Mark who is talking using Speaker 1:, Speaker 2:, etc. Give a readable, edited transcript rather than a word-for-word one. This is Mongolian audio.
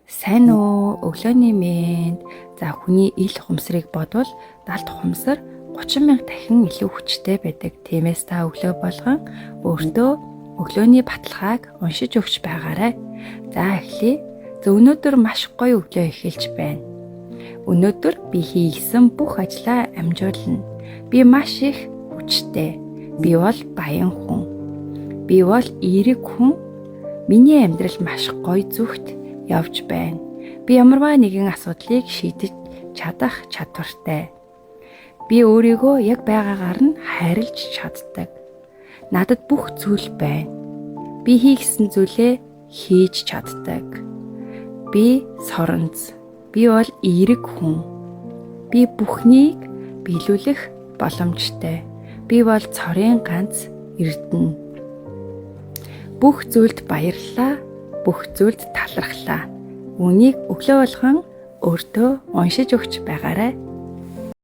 Speaker 1: Сайн уу? Өглөөний мэнд. За хүний ил ухамсарыг бодвол 70 ухамсар 30,000 дахин илүү хүчтэй байдаг. Тиймээс та өглөө болгон өөртөө өглөөний баталгааг уншиж өгч байгаарай. За эхлэе. Өнөөдөр маш гоё өглөө эхэлж байна. Өнөөдөр би хийсэн бүх ажлаа амжуулна. Би маш их хүчтэй. Би бол баян хүн. Би бол эерэг хүн. Миний амьдрал маш гоё зүгт явж байна. Би ямарваа нэгэн асуудлыг шийдэж чадах чадвартай. Би өөрийгөө яг байгаагаар нь хайрлж чаддаг. Надад бүх зүйл байна. Би хийгсэн зүйлээ хийж чаддаг. Би соронз. Би бол эерэг хүн. Би бүхнийг биелүүлэх боломжтой. Би бол цорын ганц эрдэнэ. Бүх зүйлд баярлалаа. Бүх зүйлд талархлаа. Үнийг өглөө болгон өөртөө уншиж өгч байгаарай.